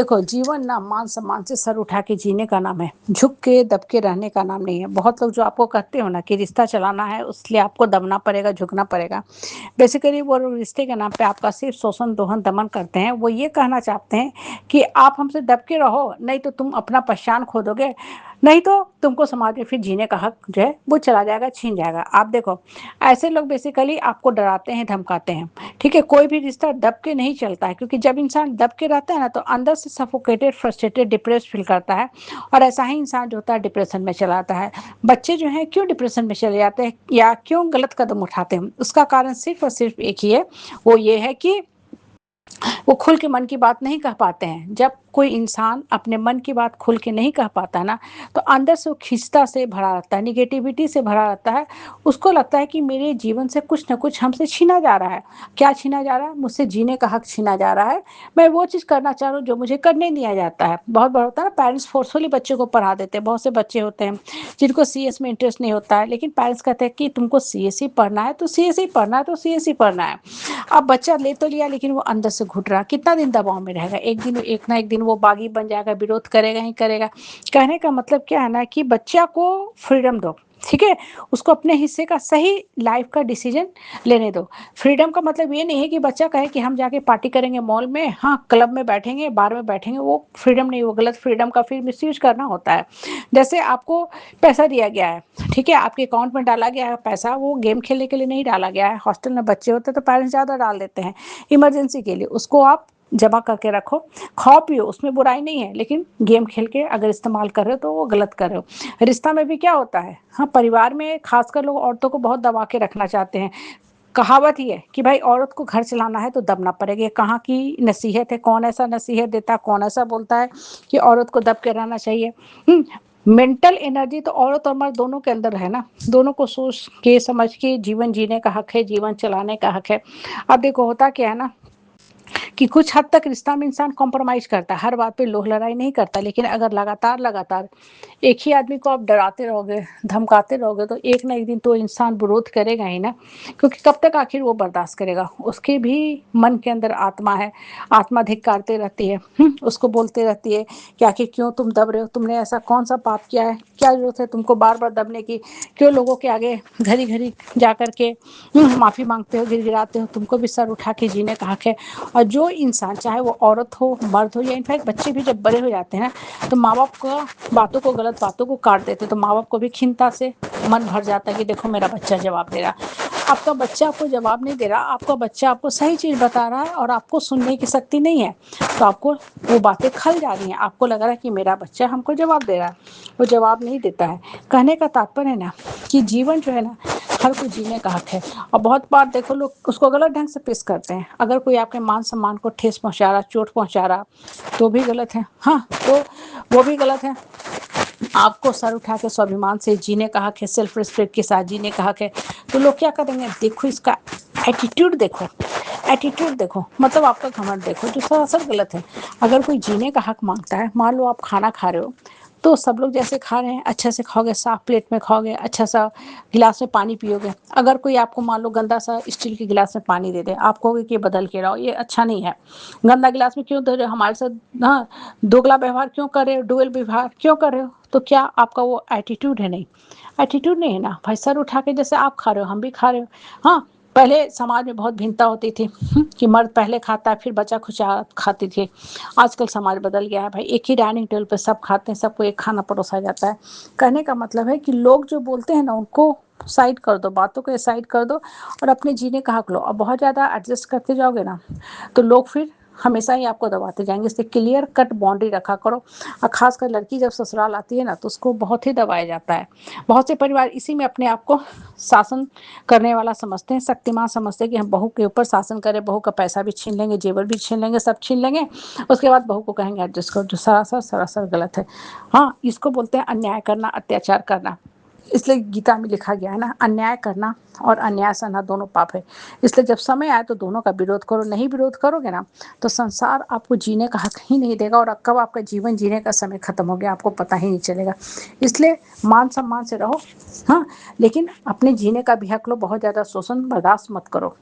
देखो, जीवन ना मान-सम्मान से सर उठा के जीने का नाम है, झुक के दब के रहने का नाम नहीं है। बहुत लोग जो आपको कहते हो ना कि रिश्ता चलाना है, उसलिए आपको दबना पड़ेगा, झुकना पड़ेगा। बेसिकली वो लोग रिश्ते के नाम पे आपका सिर्फ शोषण, दोहन, दमन करते हैं। वो ये कहना चाहते हैं कि आप हमसे दब के रहो, नहीं तो तुम अपना पहचान खो दोगे, नहीं तो तुमको समाज में फिर जीने का हक जो है, वो चला जाएगा, छीन जाएगा। आप देखो, ऐसे लोग बेसिकली आपको डराते हैं, धमकाते हैं। ठीक है, कोई भी रिश्ता दब के नहीं चलता है, क्योंकि जब इंसान दब के रहता है ना, तो अंदर से सफोकेटेड, फ्रस्ट्रेटेड, डिप्रेस्ड फील करता है, और ऐसा ही इंसान जो होता है डिप्रेशन में चला आता है। बच्चे जो हैं क्यों डिप्रेशन में चले जाते हैं या क्यों गलत कदम उठाते हैं, उसका कारण सिर्फ और सिर्फ एक ही है, वो ये है कि वो खुल के मन की बात नहीं कह पाते हैं। जब कोई इंसान अपने मन की बात खुल के नहीं कह पाता ना, तो अंदर से वो खिंचता से भरा रहता है, निगेटिविटी से भरा रहता है। उसको लगता है कि मेरे जीवन से कुछ न कुछ हमसे छीना जा रहा है। क्या छीना जा रहा है? मुझसे जीने का हक छीना जा रहा है। मैं वो चीज़ करना चाह रहा हूँ जो मुझे करने नहीं दिया जाता है। बहुत बार होता है ना, पेरेंट्स फोर्सफुली बच्चे को पढ़ा देते हैं। बहुत से बच्चे होते हैं जिनको सीएस में इंटरेस्ट नहीं होता है, लेकिन पेरेंट्स कहते हैं कि तुमको सीएस ही पढ़ना है तो सीएस ही पढ़ना है, तो सीएस ही पढ़ना है। अब बच्चा ले तो लिया, लेकिन वो अंदर से घुट रहा, कितना दिन दबाव में रहेगा? एक ना एक दिन वो बागी बन जाएगा, विरोध करेगा ही करेगा। कहने का मतलब क्या है ना, कि बच्चा को फ्रीडम दो, ठीक है? उसको अपने हिस्से का सही लाइफ का डिसीजन लेने दो। फ्रीडम का मतलब ये नहीं है कि बच्चा कहे कि हम जाके पार्टी करेंगे मॉल में, हाँ, क्लब में बैठेंगे, बार में बैठेंगे, वो फ्रीडम नहीं, वो गलत फ्रीडम का फिर मिसयूज करना होता है। जैसे आपको पैसा दिया गया है, ठीक है, आपके अकाउंट में डाला गया है पैसा, वो गेम खेलने के लिए नहीं डाला गया है। हॉस्टल में बच्चे होते हैं तो पेरेंट्स ज़्यादा डाल देते हैं इमरजेंसी के लिए, उसको आप जमा करके रखो, खाओ पियो, उसमें बुराई नहीं है, लेकिन गेम खेल के अगर इस्तेमाल कर रहे हो तो वो गलत कर रहे हो। रिश्ता में भी क्या होता है, हाँ, परिवार में खासकर लोग औरतों को बहुत दबा के रखना चाहते हैं। कहावत ही है कि भाई औरत को घर चलाना है तो दबना पड़ेगा। ये कहाँ की नसीहत है? कौन ऐसा नसीहत देता है, कौन ऐसा बोलता है कि औरत को दब के रहना चाहिए? मेंटल एनर्जी तो औरत और मर्द दोनों के अंदर है ना, दोनों को सोच के समझ के जीवन जीने का हक है, जीवन चलाने का हक है। अब देखो होता क्या है ना, कि कुछ हद तक रिश्ता में इंसान कॉम्प्रोमाइज़ करता है, हर बात पे लोह लड़ाई नहीं करता, लेकिन अगर लगातार एक ही आदमी को आप डराते रहोगे, धमकाते रहोगे, तो एक ना एक दिन तो इंसान विरोध करेगा ही ना, क्योंकि कब तक आखिर वो बर्दाश्त करेगा? उसके भी मन के अंदर आत्मा है, आत्मा धिक्कारती रहती है, उसको बोलती रहती है कि आखिर क्यों तुम दब रहे हो? तुमने ऐसा कौन-सा पाप किया है? क्या ज़रूरत है तुमको बार-बार दबने की? क्यों लोगों के आगे घड़ी-घड़ी जा कर के माफ़ी माँगते हो, गिड़गिड़ाते हो? तुमको भी सर उठा के जीने का हक है। और जो इंसान, चाहे वो औरत हो, मर्द हो, या इनफैक्ट बच्चे भी जब बड़े हो जाते हैं तो माँ बाप का बातों को, गलत बातों को काट देते, तो माँ बाप को भी खिन्नता से मन भर जाता है कि देखो मेरा बच्चा जवाब दे रहा। आपका बच्चा आपको जवाब नहीं दे रहा, आपका बच्चा आपको सही चीज़ बता रहा है और आपको सुनने की शक्ति नहीं है, तो आपको वो बातें खल जा रही हैं। आपको लग रहा है कि मेरा बच्चा हमको जवाब दे रहा है, वो जवाब नहीं देता है। कहने का तात्पर्य है ना, कि जीवन जो है ना, हर कोई जीने का हक है। और बहुत बार देखो लोग उसको गलत ढंग से पेश करते हैं। अगर कोई आपके मान सम्मान को ठेस पहुंचा रहा, चोट पहुंचा रहा, तो भी गलत है। हाँ, तो वो भी गलत है। आपको सर उठा के स्वाभिमान से जीने का हक है, सेल्फ रिस्पेक्ट के साथ जीने का हक है। तो लोग क्या करेंगे? देखो इसका एटीट्यूड देखो, एटीट्यूड देखो, मतलब आपका घमंड देखो, जो सरासर गलत है। अगर कोई जीने का हक मांगता है, मान लो आप खाना खा रहे हो, तो सब लोग जैसे खा रहे हैं अच्छे से खाओगे, साफ प्लेट में खाओगे, अच्छा सा गिलास में पानी पियोगे। अगर कोई आपको मान लो गंदा सा स्टील के गिलास में पानी दे दे, आप कहोगे कि बदल के लाओ, ये अच्छा नहीं है। गंदा गिलास में क्यों दे रहे हो हमारे साथ? हाँ, दोगला व्यवहार क्यों कर रहे हो, डुअल व्यवहार क्यों कर रहे हो? तो क्या आपका वो एटीट्यूड है? नहीं, एटीट्यूड नहीं है ना भाई। सर उठा के जैसे आप खा रहे हो, हम भी खा रहे हो। हाँ, पहले समाज में बहुत भिन्नता होती थी, कि मर्द पहले खाता है फिर बचा खुचा खाती थी। आजकल समाज बदल गया है भाई, एक ही डाइनिंग टेबल पे सब खाते हैं, सबको एक खाना परोसा जाता है। कहने का मतलब है कि लोग जो बोलते हैं ना, उनको साइड कर दो, बातों को साइड कर दो, और अपने जीने का हक लो। और बहुत ज़्यादा एडजस्ट करते जाओगे ना, तो लोग फिर हमेशा ही आपको दबाते जाएंगे। इसलिए क्लियर कट बाउंड्री रखा करो। और खासकर लड़की जब ससुराल आती है ना, तो उसको बहुत ही दबाया जाता है। बहुत से परिवार इसी में अपने आप को शासन करने वाला समझते हैं, शक्तिमान समझते हैं कि हम बहू के ऊपर शासन करें, बहू का पैसा भी छीन लेंगे, जेवर भी छीन लेंगे, सब छीन लेंगे, उसके बाद बहू को कहेंगे एडजस्ट करो, जो सरासर सरासर गलत है। हाँ, इसको बोलते हैं अन्याय करना, अत्याचार करना। इसलिए गीता में लिखा गया है ना, अन्याय करना और अन्याय सहना दोनों पाप है। इसलिए जब समय आए तो दोनों का विरोध करो। नहीं विरोध करोगे ना, तो संसार आपको जीने का हक ही नहीं देगा, और कब आपका जीवन जीने का समय खत्म हो गया आपको पता ही नहीं चलेगा। इसलिए मान सम्मान से रहो, हाँ, लेकिन अपने जीने का भी हक लो। बहुत ज़्यादा शोषण बर्दाश्त मत करो।